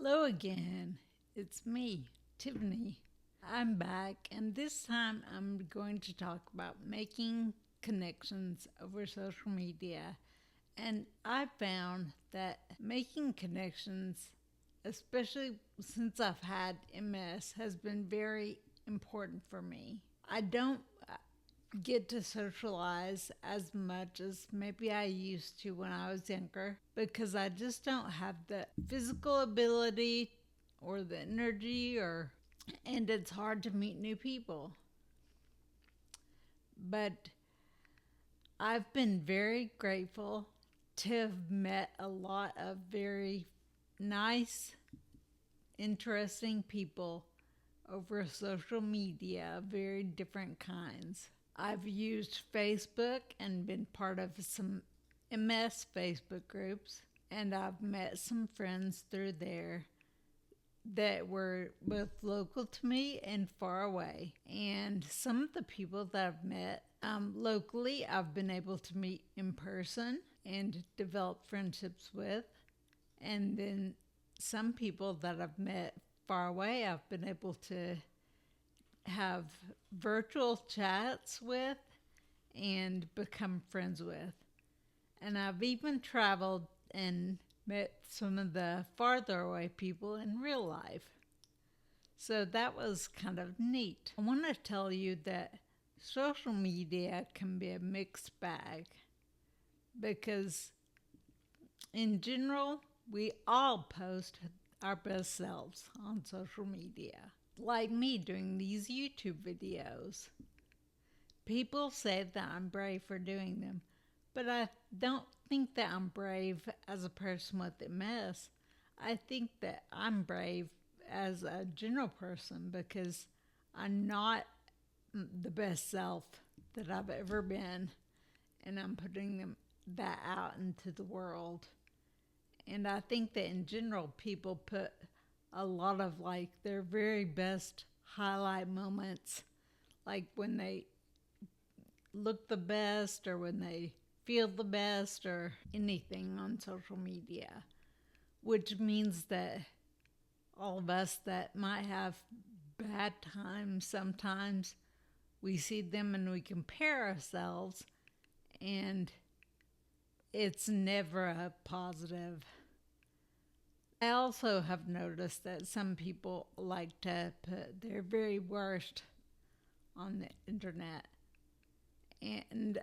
Hello again. It's me, Tiffany. I'm back, and this time I'm going to talk about making connections over social media. And I found that making connections, especially since I've had MS, has been very important for me. I don't get to socialize as much as maybe I used to when I was younger because I just don't have the physical ability or the energy or and it's hard to meet new people. But I've been very grateful to have met a lot of very nice, interesting people over social media of very different kinds. I've used Facebook and been part of some MS Facebook groups, and I've met some friends through there that were both local to me and far away. And some of the people that I've met locally, I've been able to meet in person and develop friendships with. And then some people that I've met far away, I've been able to have virtual chats with and become friends with. And I've even traveled and met some of the farther away people in real life. So that was kind of neat. I want to tell you that social media can be a mixed bag because, in general, we all post our best selves on social media. Like me doing these YouTube videos. People say that I'm brave for doing them, but I don't think that I'm brave as a person with MS. I think that I'm brave as a general person because I'm not the best self that I've ever been, and I'm putting that out into the world. And I think that in general, people put a lot of like their very best highlight moments, like when they look the best or when they feel the best or anything on social media, which means that all of us that might have bad times sometimes, we see them and we compare ourselves, and it's never a positive. I also have noticed that some people like to put their very worst on the internet. And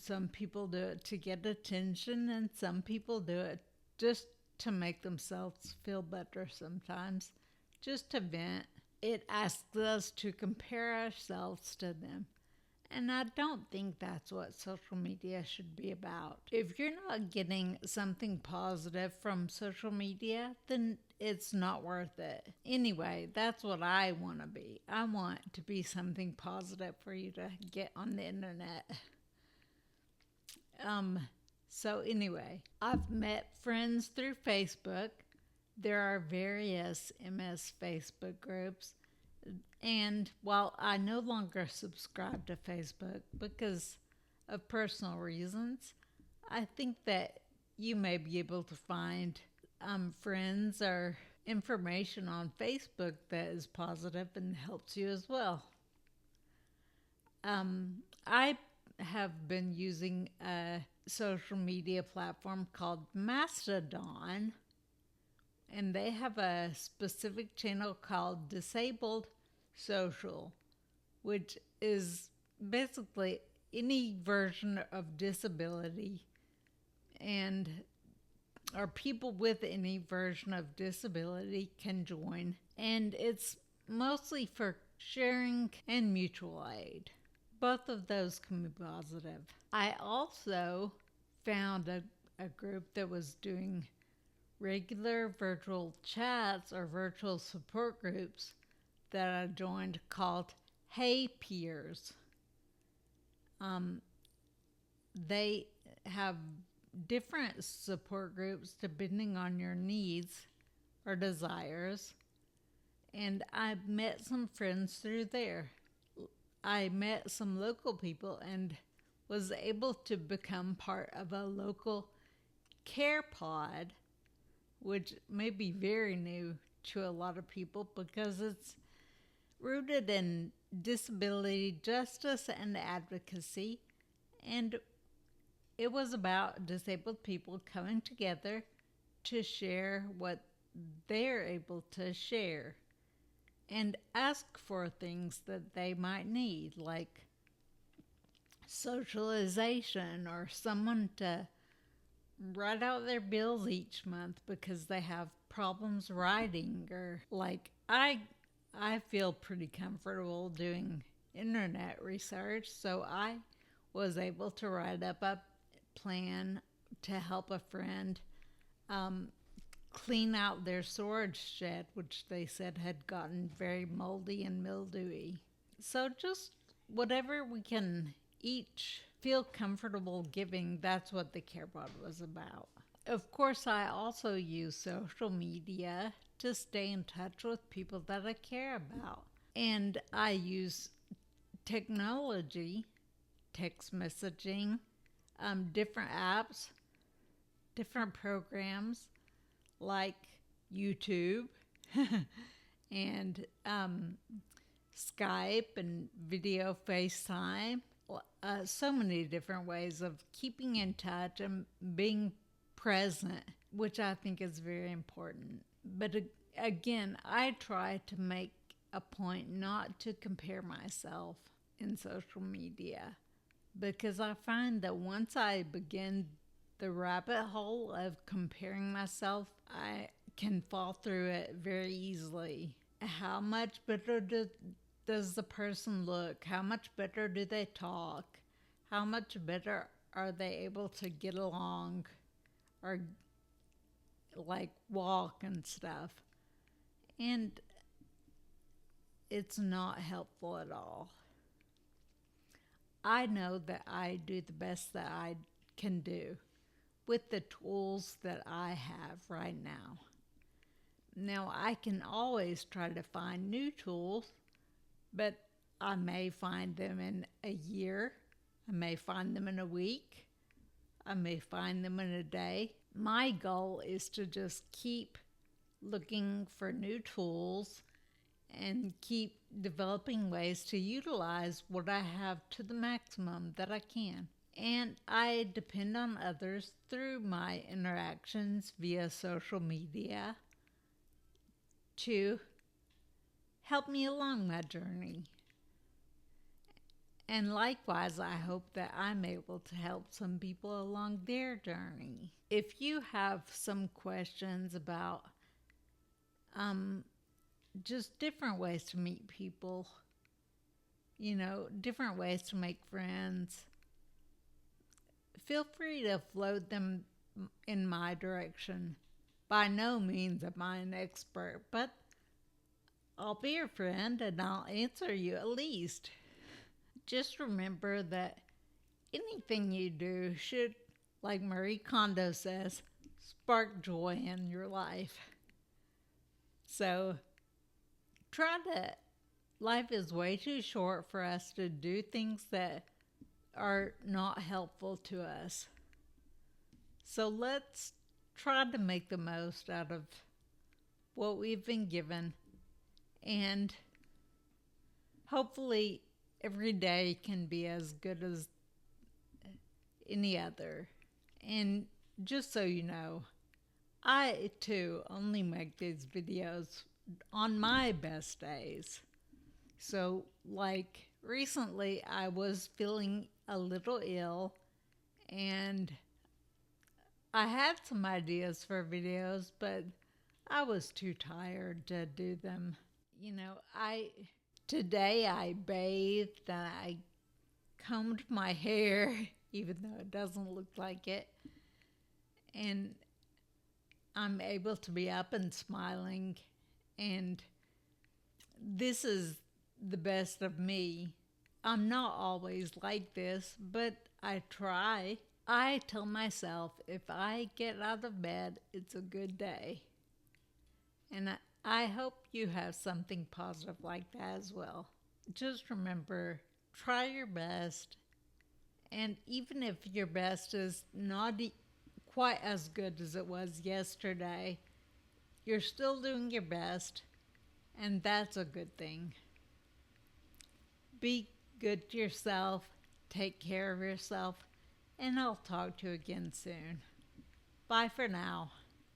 some people do it to get attention, and some people do it just to make themselves feel better sometimes, just to vent. It asks us to compare ourselves to them. And I don't think that's what social media should be about. If you're not getting something positive from social media, then it's not worth it. Anyway, that's what I want to be. I want to be something positive for you to get on the internet. Um, so anyway, I've met friends through Facebook. There are various MS Facebook groups. And while I no longer subscribe to Facebook because of personal reasons, I think that you may be able to find friends or information on Facebook that is positive and helps you as well. I have been using a social media platform called Mastodon, and they have a specific channel called Disabled Social, which is basically any version of disability and or people with any version of disability can join, and it's mostly for sharing and mutual aid. Both of those can be positive. I also found a group that was doing regular virtual chats or virtual support groups that I joined called Hey Peers. They have different support groups depending on your needs or desires, and I met some friends through there. I met some local people and was able to become part of a local care pod which may be very new to a lot of people because it's rooted in disability justice and advocacy. And it was about disabled people coming together to share what they're able to share and ask for things that they might need, like socialization or someone to write out their bills each month because they have problems writing, or like I feel pretty comfortable doing internet research, so I was able to write up a plan to help a friend um, clean out their storage shed, which they said had gotten very moldy and mildewy. So just whatever we can each feel comfortable giving, that's what the Care Pod was about. Of course, I also use social media to stay in touch with people that I care about. And I use technology, text messaging, different apps, different programs like YouTube and Skype and video FaceTime. So many different ways of keeping in touch and being present, which I think is very important. But again, I try to make a point not to compare myself in social media because I find that once I begin the rabbit hole of comparing myself, I can fall through it very easily. How much better does the person look? How much better do they talk? How much better are they able to get along or like walk and stuff? And it's not helpful at all. I know that I do the best that I can do with the tools that I have right now. Now, I can always try to find new tools, but I may find them in a year. I may find them in a week. I may find them in a day. My goal is to just keep looking for new tools and keep developing ways to utilize what I have to the maximum that I can. And I depend on others through my interactions via social media to help me along my journey. And likewise, I hope that I'm able to help some people along their journey. If you have some questions about just different ways to meet people, different ways to make friends, feel free to float them in my direction. By no means am I an expert, but I'll be your friend and I'll answer you at least. Just remember that anything you do should, like Marie Kondo says, spark joy in your life. So life is way too short for us to do things that are not helpful to us. So let's try to make the most out of what we've been given, and hopefully every day can be as good as any other. And just so you know, I too only make these videos on my best days. So like recently I was feeling a little ill and I had some ideas for videos, but I was too tired to do them. Today I bathed and I combed my hair, even though it doesn't look like it. And I'm able to be up and smiling. And this is the best of me. I'm not always like this, but I try. I tell myself if I get out of bed, it's a good day. And I hope you have something positive like that as well. Just remember, try your best. And even if your best is not quite as good as it was yesterday, you're still doing your best, and that's a good thing. Be good to yourself, take care of yourself, and I'll talk to you again soon. Bye for now.